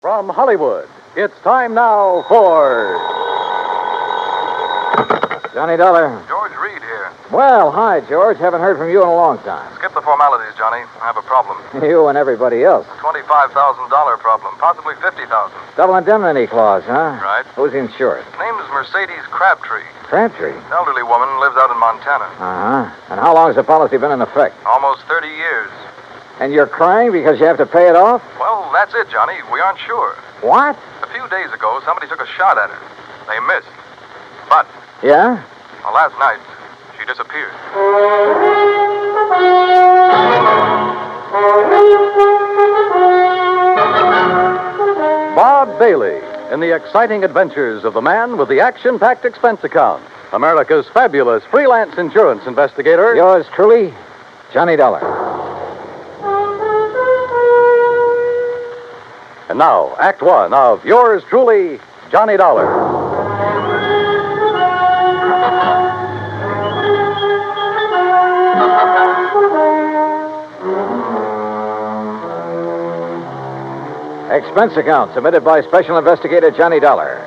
From Hollywood, it's time now for... Johnny Dollar. George Reed here. Well, hi, George. Haven't heard from you in a long time. Skip the formalities, Johnny. I have a problem. You and everybody else. $25,000 problem, possibly $50,000. Double indemnity clause, huh? Right. Who's insured? Name is Mercedes Crabtree. Crabtree. Elderly woman, lives out in Montana. Uh-huh. And how long has the policy been in effect? Almost 30 years. And you're crying because you have to pay it off? Well, that's it, Johnny. We aren't sure. What? A few days ago, somebody took a shot at her. They missed. But, Yeah? last night, she disappeared. Bob Bailey in the exciting adventures of the man with the action-packed expense account. America's fabulous freelance insurance investigator. Yours truly, Johnny Dollar. And now, Act One of yours truly, Johnny Dollar. Expense account submitted by Special Investigator Johnny Dollar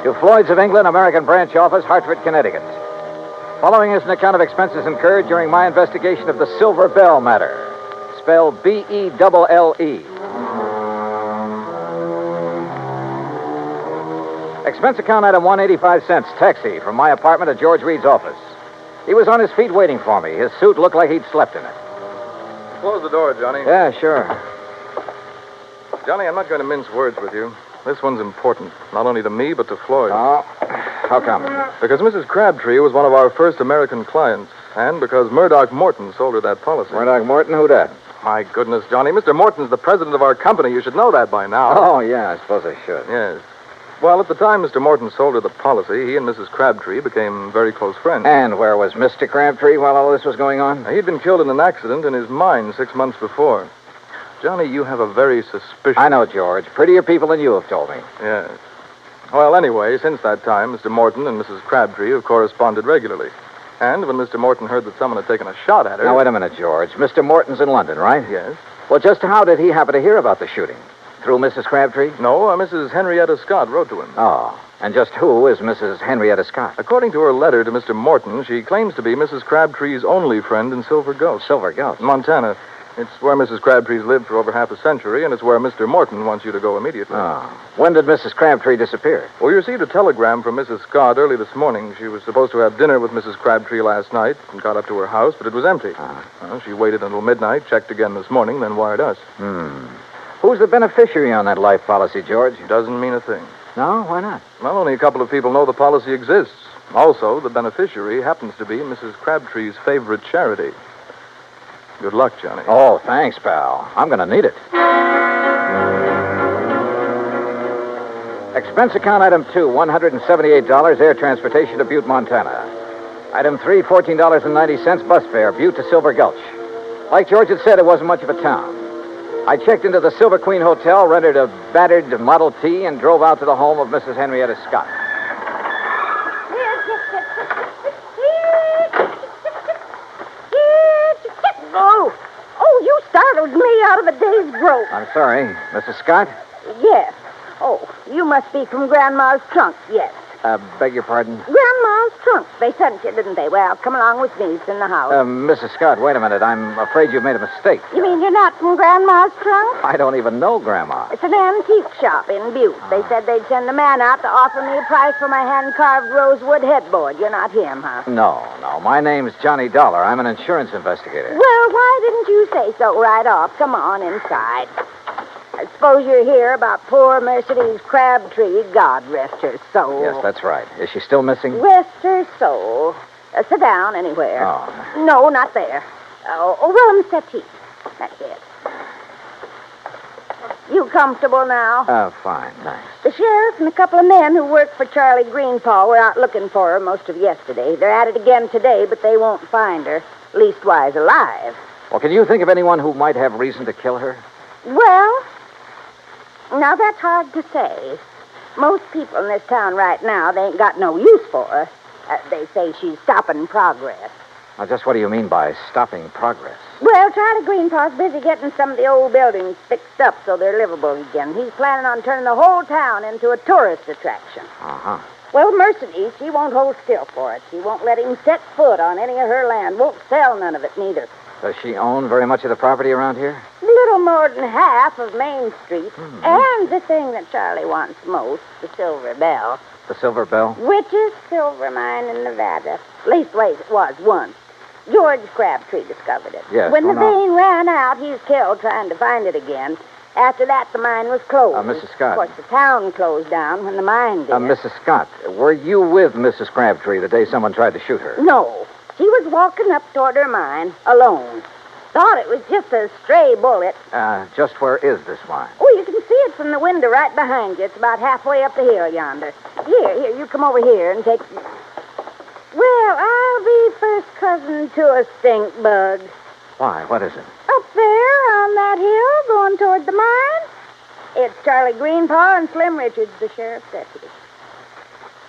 to Floyd's of England, American Branch Office, Hartford, Connecticut. Following is an account of expenses incurred during my investigation of the Silver Belle matter, spelled Belle. Expense account item 185 cents, taxi from my apartment to George Reed's office. He was on his feet waiting for me. His suit looked like he'd slept in it. Close the door, Johnny. Yeah, sure. Johnny, I'm not going to mince words with you. This one's important, not only to me, but to Floyd. Oh, how come? Because Mrs. Crabtree was one of our first American clients, and because Murdoch Morton sold her that policy. Murdoch Morton, who dat? My goodness, Johnny, Mr. Morton's the president of our company. You should know that by now. Oh, yeah, I suppose I should. Yes. Well, at the time Mr. Morton sold her the policy, he and Mrs. Crabtree became very close friends. And where was Mr. Crabtree while all this was going on? He'd been killed in an accident in his mine 6 months before. Johnny, you have a very suspicious... I know, George. Prettier people than you have told me. Yes. Well, anyway, since that time, Mr. Morton and Mrs. Crabtree have corresponded regularly. And when Mr. Morton heard that someone had taken a shot at her... Now, wait a minute, George. Mr. Morton's in London, right? Yes. Well, just how did he happen to hear about the shooting? Through Mrs. Crabtree? No, Mrs. Henrietta Scott wrote to him. Oh. And just who is Mrs. Henrietta Scott? According to her letter to Mr. Morton, she claims to be Mrs. Crabtree's only friend in Silver Gulch. Silver Gulch? Montana. It's where Mrs. Crabtree's lived for over half a century, and it's where Mr. Morton wants you to go immediately. Oh. When did Mrs. Crabtree disappear? Well, we received a telegram from Mrs. Scott early this morning. She was supposed to have dinner with Mrs. Crabtree last night and got up to her house, but it was empty. Well, she waited until midnight, checked again this morning, then wired us. Who's the beneficiary on that life policy, George? Doesn't mean a thing. No? Why not? Well, only a couple of people know the policy exists. Also, the beneficiary happens to be Mrs. Crabtree's favorite charity. Good luck, Johnny. Oh, thanks, pal. I'm going to need it. Expense account item 2, $178, air transportation to Butte, Montana. Item 3, $14.90, bus fare, Butte to Silver Gulch. Like George had said, it wasn't much of a town. I checked into the Silver Queen Hotel, rented a battered Model T, and drove out to the home of Mrs. Henrietta Scott. Oh, you startled me out of a day's growth. I'm sorry, Mrs. Scott? Yes. Oh, you must be from Grandma's trunk, yes. Beg your pardon? Grandma's trunk. They sent you, didn't they? Well, come along with me. It's in the house. Mrs. Scott, wait a minute. I'm afraid you've made a mistake. You mean you're not from Grandma's trunk? I don't even know Grandma. It's an antique shop in Butte. They said they'd send a man out to offer me a price for my hand-carved rosewood headboard. You're not him, huh? No. My name's Johnny Dollar. I'm an insurance investigator. Well, why didn't you say so right off? Come on inside. I suppose you're here about poor Mercedes Crabtree. God rest her soul. Yes, that's right. Is she still missing? Rest her soul. Sit down anywhere. Oh. No, not there. Well, settee. That's it. You comfortable now? Fine, thanks. The sheriff and a couple of men who work for Charlie Greenpaw were out looking for her most of yesterday. They're at it again today, but they won't find her. Leastwise alive. Well, can you think of anyone who might have reason to kill her? Well, now that's hard to say. Most people in this town right now, they ain't got no use for her. They say she's stopping progress. Now, just what do you mean by stopping progress? Well, Charlie Greenpaw's busy getting some of the old buildings fixed up so they're livable again. He's planning on turning the whole town into a tourist attraction. Uh-huh. Well, Mercedes, she won't hold still for it. She won't let him set foot on any of her land. Won't sell none of it, neither. Does she own very much of the property around here? Little more than half of Main Street. And the thing that Charlie wants most, the Silver Belle. The Silver Belle? Richest silver mine in Nevada. Leastways, it was once. George Crabtree discovered it. Yes, When the no. vein ran out, he was killed trying to find it again. After that, the mine was closed. Mrs. Scott. Of course, the town closed down when the mine did. Mrs. Scott, were you with Mrs. Crabtree the day someone tried to shoot her? No. She was walking up toward her mine, alone. Thought it was just a stray bullet. Just where is this mine? Oh, you can see it from the window right behind you. It's about halfway up the hill yonder. Here, you come over here and take... Well, I'll be first cousin to a stink bug. Why, what is it? Up there on that hill going toward the mine. It's Charlie Greenpaw and Slim Richards, the sheriff's deputy.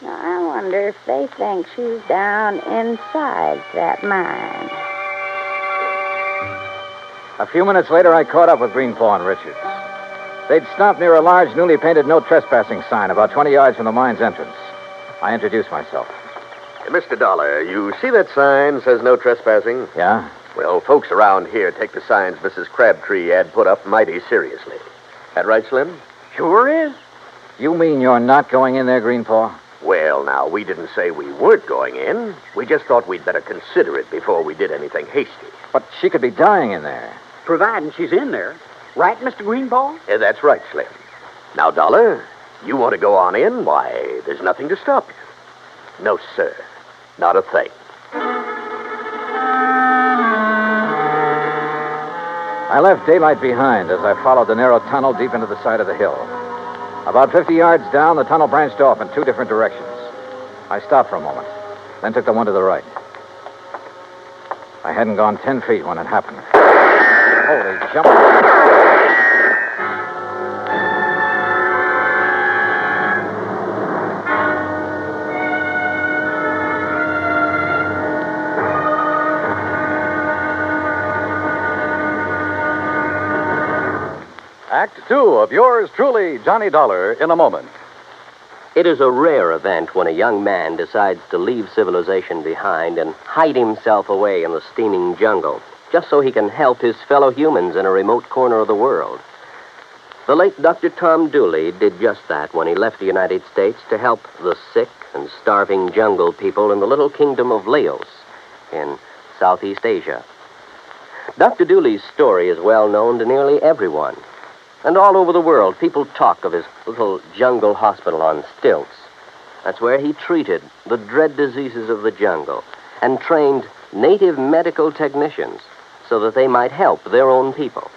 Now, I wonder if they think she's down inside that mine. A few minutes later, I caught up with Greenpaw and Richards. They'd stopped near a large, newly painted no trespassing sign about 20 yards from the mine's entrance. I introduced myself. Mr. Dollar, you see that sign says no trespassing? Yeah? Well, folks around here take the signs Mrs. Crabtree had put up mighty seriously. That right, Slim? Sure is. You mean you're not going in there, Greenpaw? Well, now, we didn't say we weren't going in. We just thought we'd better consider it before we did anything hasty. But she could be dying in there. Providing she's in there. Right, Mr. Greenbaugh? That's right, Slim. Now, Dollar, you want to go on in? Why, there's nothing to stop you. No, sir. Not a thing. I left daylight behind as I followed the narrow tunnel deep into the side of the hill. About 50 yards down, the tunnel branched off in two different directions. I stopped for a moment, then took the one to the right. I hadn't gone 10 feet when it happened. Holy jump. Act two of yours truly, Johnny Dollar, in a moment. It is a rare event when a young man decides to leave civilization behind and hide himself away in the steaming jungle, just so he can help his fellow humans in a remote corner of the world. The late Dr. Tom Dooley did just that when he left the United States to help the sick and starving jungle people in the little kingdom of Laos in Southeast Asia. Dr. Dooley's story is well known to nearly everyone. And all over the world, people talk of his little jungle hospital on stilts. That's where he treated the dread diseases of the jungle and trained native medical technicians so that they might help their own people.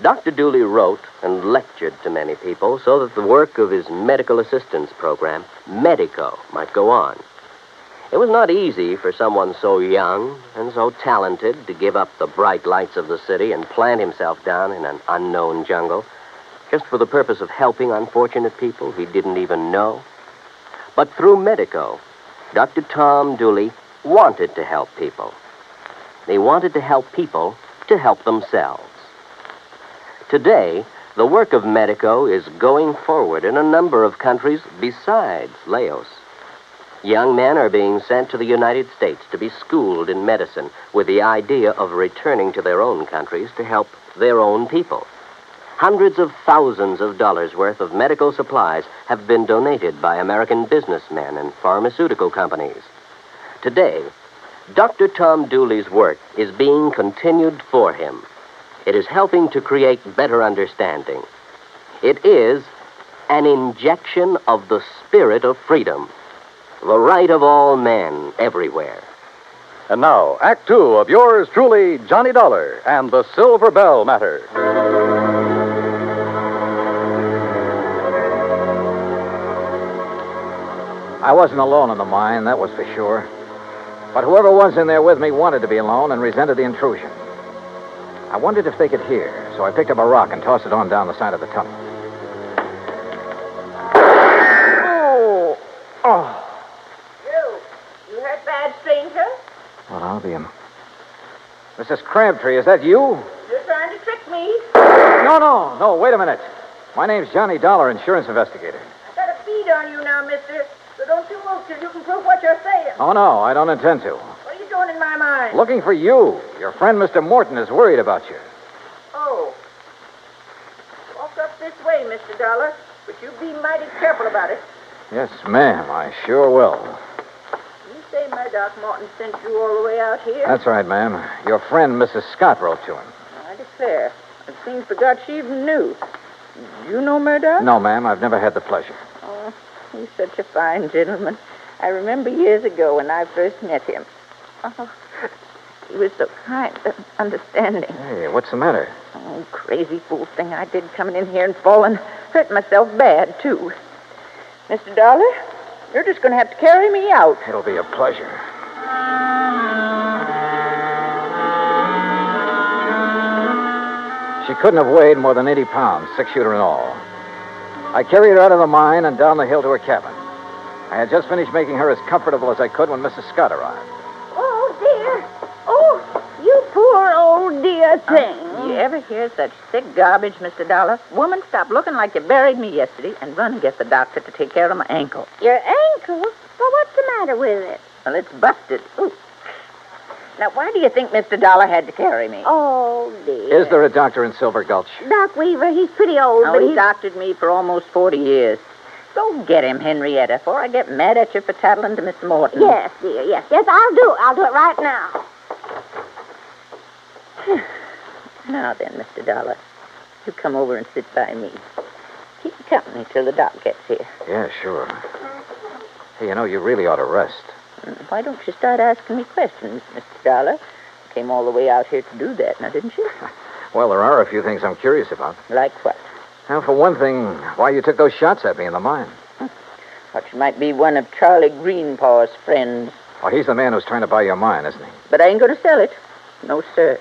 Dr. Dooley wrote and lectured to many people so that the work of his medical assistance program, Medico, might go on. It was not easy for someone so young and so talented to give up the bright lights of the city and plant himself down in an unknown jungle just for the purpose of helping unfortunate people he didn't even know. But through Medico, Dr. Tom Dooley wanted to help people. He wanted to help people to help themselves. Today, the work of Medico is going forward in a number of countries besides Laos. Young men are being sent to the United States to be schooled in medicine with the idea of returning to their own countries to help their own people. Hundreds of thousands of dollars worth of medical supplies have been donated by American businessmen and pharmaceutical companies. Today, Dr. Tom Dooley's work is being continued for him. It is helping to create better understanding. It is an injection of the spirit of freedom. The right of all men everywhere. And now, Act two of yours truly, Johnny Dollar and the Silver Bell Matter. I wasn't alone in the mine, that was for sure. But whoever was in there with me wanted to be alone and resented the intrusion. I wondered if they could hear, so I picked up a rock and tossed it on down the side of the tunnel. You hurt bad, stranger? Well, I'll be a Mrs. Crabtree, is that you? You're trying to trick me. No, wait a minute. My name's Johnny Dollar, insurance investigator. I got a bead on you now, mister. So don't you move till you can prove what you're saying. Oh, no, I don't intend to. What are you doing in my mind? Looking for you. Your friend, Mr. Morton, is worried about you. Oh. Walk up this way, Mr. Dollar. But you be mighty careful about it. Yes, ma'am, I sure will. You say my Doc Martin sent you all the way out here? That's right, ma'am. Your friend, Mrs. Scott, wrote to him. I declare. It seems forgot she even knew. You know Murdoch? No, ma'am, I've never had the pleasure. Oh, he's such a fine gentleman. I remember years ago when I first met him. Oh, he was so kind and understanding. Hey, what's the matter? Oh, crazy fool thing I did coming in here and falling. Hurt myself bad, too. Mr. Dollar, you're just going to have to carry me out. It'll be a pleasure. She couldn't have weighed more than 80 pounds, 6-shooter and all. I carried her out of the mine and down the hill to her cabin. I had just finished making her as comfortable as I could when Mrs. Scott arrived. Oh, dear. Oh, you poor old dear thing. You ever hear such sick garbage, Mr. Dollar? Woman, stop looking like you buried me yesterday and run and get the doctor to take care of my ankle. Your ankle? Well, what's the matter with it? Well, it's busted. Ooh. Now, why do you think Mr. Dollar had to carry me? Oh, dear. Is there a doctor in Silver Gulch? Doc Weaver, he's pretty old, Oh, but he he's... doctored me for almost 40 years. Go get him, Henrietta, before I get mad at you for tattling to Miss Morton. Yes, dear, yes. Yes, I'll do it. I'll do it right now. Now then, Mr. Dollar, you come over and sit by me. Keep company till the doc gets here. Yeah, sure. Hey, you really ought to rest. Why don't you start asking me questions, Mr. Dollar? You came all the way out here to do that, now, didn't you? Well, there are a few things I'm curious about. Like what? Now, for one thing, why you took those shots at me in the mine. What, you might be one of Charlie Greenpaw's friends. Oh, he's the man who's trying to buy your mine, isn't he? But I ain't going to sell it. No, sir.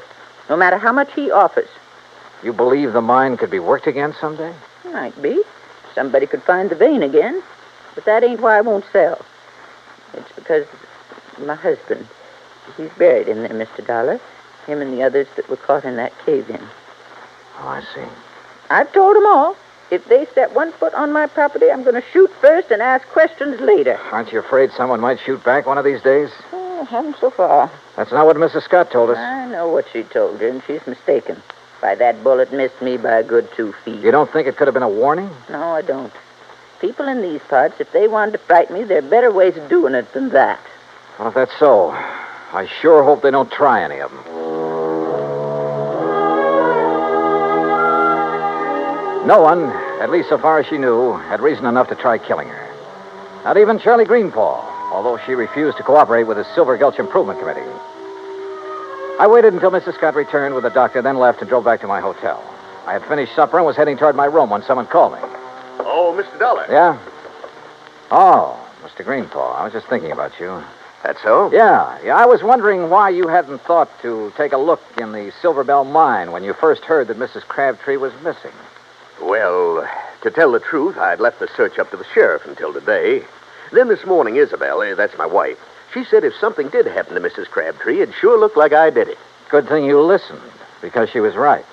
No matter how much he offers. You believe the mine could be worked again someday? Might be. Somebody could find the vein again. But that ain't why I won't sell. It's because my husband, he's buried in there, Mr. Dollar. Him and the others that were caught in that cave-in. Oh, I see. I've told them all. If they set one foot on my property, I'm going to shoot first and ask questions later. Aren't you afraid someone might shoot back one of these days? Oh, haven't so far. That's not what Mrs. Scott told us. I know what she told you, and she's mistaken. Why, that bullet missed me by a good 2 feet. You don't think it could have been a warning? No, I don't. People in these parts, if they wanted to frighten me, there are better ways of doing it than that. Well, if that's so, I sure hope they don't try any of them. No one, at least so far as she knew, had reason enough to try killing her. Not even Charlie Greenpaw, although she refused to cooperate with the Silver Gulch Improvement Committee. I waited until Mrs. Scott returned with the doctor, then left and drove back to my hotel. I had finished supper and was heading toward my room when someone called me. Oh, Mr. Dollar. Yeah? Oh, Mr. Greenpaw, I was just thinking about you. That's so? Yeah, I was wondering why you hadn't thought to take a look in the Silver Bell mine when you first heard that Mrs. Crabtree was missing. Well, to tell the truth, I'd left the search up to the sheriff until today. Then this morning, Isabel, that's my wife, she said if something did happen to Mrs. Crabtree, it'd sure look like I did it. Good thing you listened, because she was right.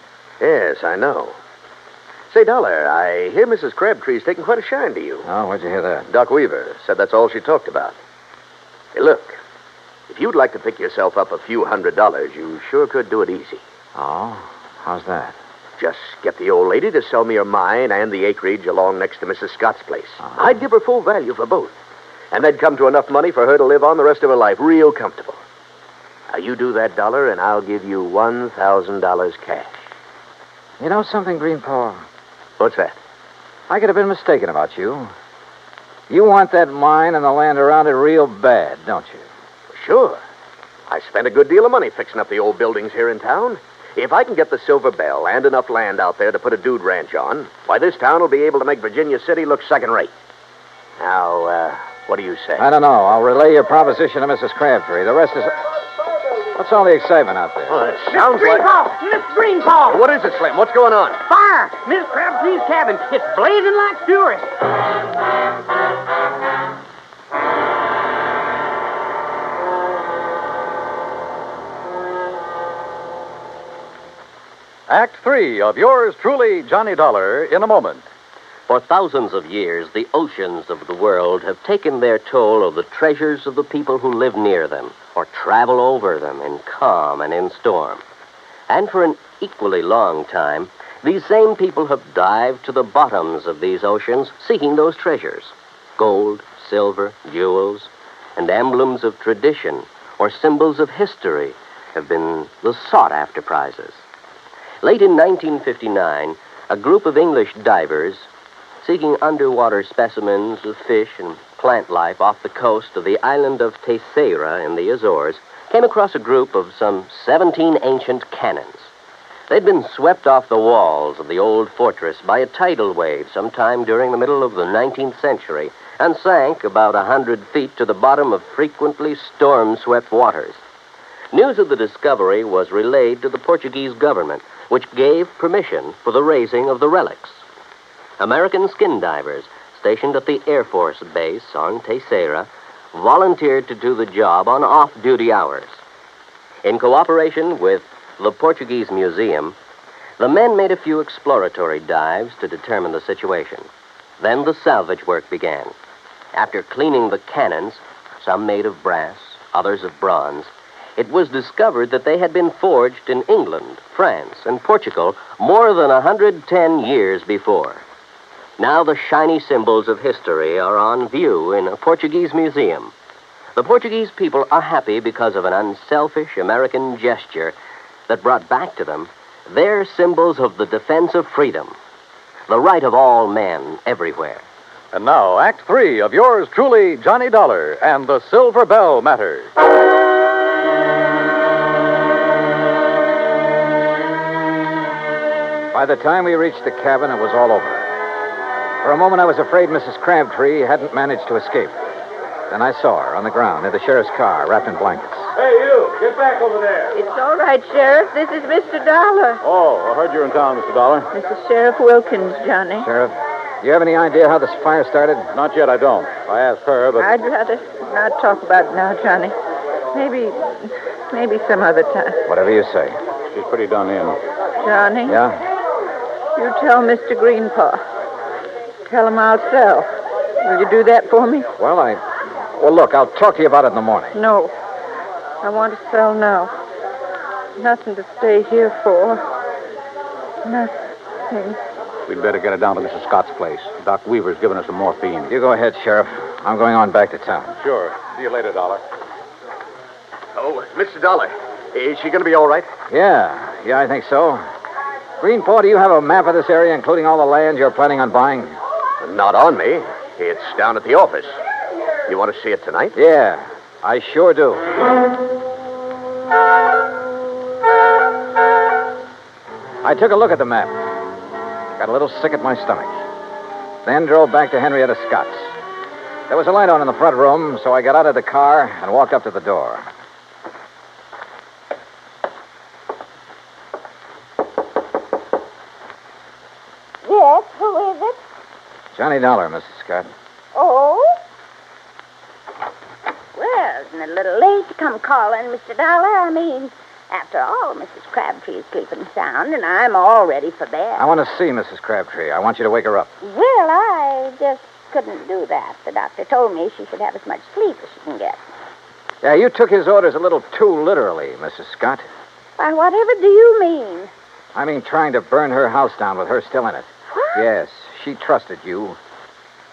Yes, I know. Say, Dollar, I hear Mrs. Crabtree's taking quite a shine to you. Oh, where'd you hear that? Doc Weaver said that's all she talked about. Hey, look, if you'd like to pick yourself up a few $100s, you sure could do it easy. Oh? How's that? Just get the old lady to sell me her mine and the acreage along next to Mrs. Scott's place. Uh-huh. I'd give her full value for both. And that'd come to enough money for her to live on the rest of her life real comfortable. Now, you do that, Dollar, and I'll give you $1,000 cash. You know something, Greenpaw? What's that? I could have been mistaken about you. You want that mine and the land around it real bad, don't you? Sure. I spent a good deal of money fixing up the old buildings here in town. If I can get the Silver Bell and enough land out there to put a dude ranch on, why, this town will be able to make Virginia City look second-rate. Now, what do you say? I don't know. I'll relay your proposition to Mrs. Crabtree. The rest is... What's all the excitement out there? Oh, it sounds like... Miss Greenpaw! What is it, Slim? What's going on? Fire! Miss Crabtree's cabin. It's blazing like fury. Act 3 of yours truly, Johnny Dollar, in a moment. For thousands of years, the oceans of the world have taken their toll of the treasures of the people who live near them or travel over them in calm and in storm. And for an equally long time, these same people have dived to the bottoms of these oceans seeking those treasures. Gold, silver, jewels, and emblems of tradition or symbols of history have been the sought-after prizes. Late in 1959, a group of English divers seeking underwater specimens of fish and plant life off the coast of the island of Terceira in the Azores came across a group of some 17 ancient cannons. They'd been swept off the walls of the old fortress by a tidal wave sometime during the middle of the 19th century and sank about 100 feet to the bottom of frequently storm-swept waters. News of the discovery was relayed to the Portuguese government, which gave permission for the raising of the relics. American skin divers stationed at the Air Force Base on Terceira volunteered to do the job on off-duty hours. In cooperation with the Portuguese Museum, the men made a few exploratory dives to determine the situation. Then the salvage work began. After cleaning the cannons, some made of brass, others of bronze, it was discovered that they had been forged in England, France, and Portugal more than 110 years before. Now the shiny symbols of history are on view in a Portuguese museum. The Portuguese people are happy because of an unselfish American gesture that brought back to them their symbols of the defense of freedom, the right of all men everywhere. And now, Act 3 of yours truly, Johnny Dollar, and the Silver Bell Matter. By the time we reached the cabin, it was all over. For a moment, I was afraid Mrs. Crabtree hadn't managed to escape. Then I saw her on the ground near the sheriff's car, wrapped in blankets. Hey, you! Get back over there! It's all right, Sheriff. This is Mr. Dollar. Oh, I heard you're in town, Mr. Dollar. This is Sheriff Wilkins, Johnny. Sheriff, do you have any idea how this fire started? Not yet, I don't. I asked her, but... I'd rather not talk about it now, Johnny. Maybe some other time. Whatever you say. She's pretty done in. Johnny? Yeah? You tell Mr. Greenpaw. Tell him I'll sell. Will you do that for me? Well, look, I'll talk to you about it in the morning. No. I want to sell now. Nothing to stay here for. Nothing. We'd better get her down to Mrs. Scott's place. Doc Weaver's given us some morphine. You go ahead, Sheriff. I'm going on back to town. Sure. See you later, Dollar. Oh, Mr. Dollar, is she going to be all right? Yeah, I think so. Greenpaw, do you have a map of this area, including all the land you're planning on buying? Not on me. It's down at the office. You want to see it tonight? Yeah, I sure do. I took a look at the map. Got a little sick at my stomach. Then drove back to Henrietta Scott's. There was a light on in the front room, so I got out of the car and walked up to the door. Yes, who is it? Johnny Dollar, Mrs. Scott. Oh? Well, isn't it a little late to come calling, Mr. Dollar? I mean, after all, Mrs. Crabtree is sleeping sound, and I'm all ready for bed. I want to see Mrs. Crabtree. I want you to wake her up. Well, I just couldn't do that. The doctor told me she should have as much sleep as she can get. Yeah, you took his orders a little too literally, Mrs. Scott. Why, whatever do you mean? I mean trying to burn her house down with her still in it. What? Yes, she trusted you.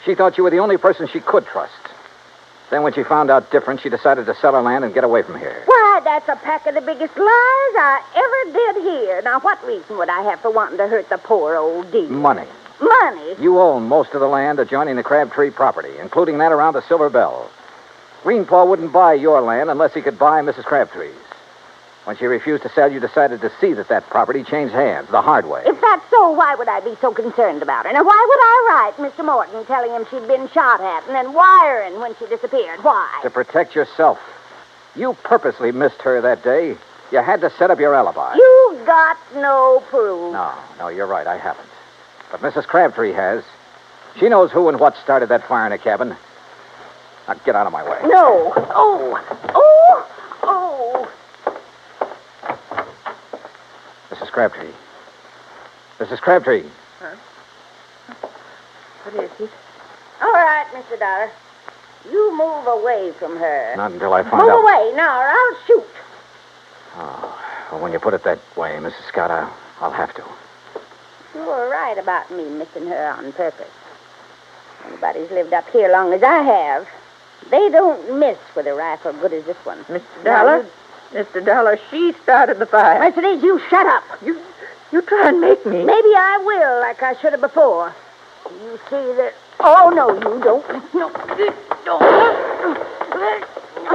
She thought you were the only person she could trust. Then when she found out different, she decided to sell her land and get away from here. Why, that's a pack of the biggest lies I ever did hear. Now, what reason would I have for wanting to hurt the poor old dear? Money. Money? You own most of the land adjoining the Crabtree property, including that around the Silver Bell. Greenpaw wouldn't buy your land unless he could buy Mrs. Crabtree's. When she refused to sell, you decided to see that property changed hands the hard way. If that's so, why would I be so concerned about her? Now, why would I write Mr. Morton telling him she'd been shot at and then wiring when she disappeared? Why? To protect yourself. You purposely missed her that day. You had to set up your alibi. You've got no proof. No, you're right. I haven't. But Mrs. Crabtree has. She knows who and what started that fire in the cabin. Now, get out of my way. No. Oh. Mrs. Crabtree, Mrs. Crabtree. What is it? All right, Mr. Dollar. You move away from her. Not until I find Move out. away now, or I'll shoot. Oh, well, when you put it that way, Mrs. Scott, I'll have to. You were right about me missing her on purpose. Anybody's lived up here long as I have, they don't miss with a rifle good as this one. Mr. Dollar? Mr. Dollar, she started the fire. Mercedes, you shut up. You try and make me. Maybe I will, like I should have before. You see that... Oh, no, you don't. No.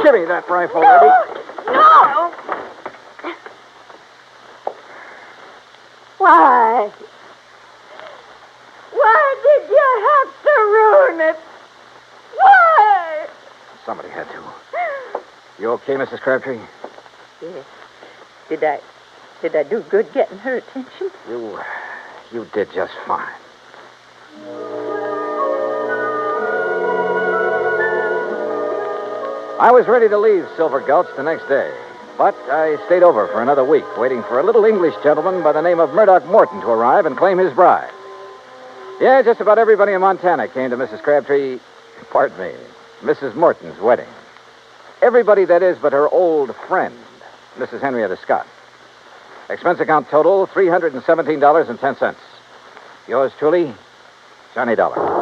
Give me that rifle, Eddie. No! Why? Why did you have to ruin it? Why? Somebody had to. You okay, Mrs. Crabtree? Yes. Did I do good getting her attention? You did just fine. I was ready to leave Silver Gulch the next day, but I stayed over for another week, waiting for a little English gentleman by the name of Murdoch Morton to arrive and claim his bride. Yeah, just about everybody in Montana came to Mrs. Crabtree, pardon me, Mrs. Morton's wedding. Everybody, that is, but her old friend, Mrs. Henrietta Scott. Expense account total, $317.10. Yours truly, Johnny Dollar.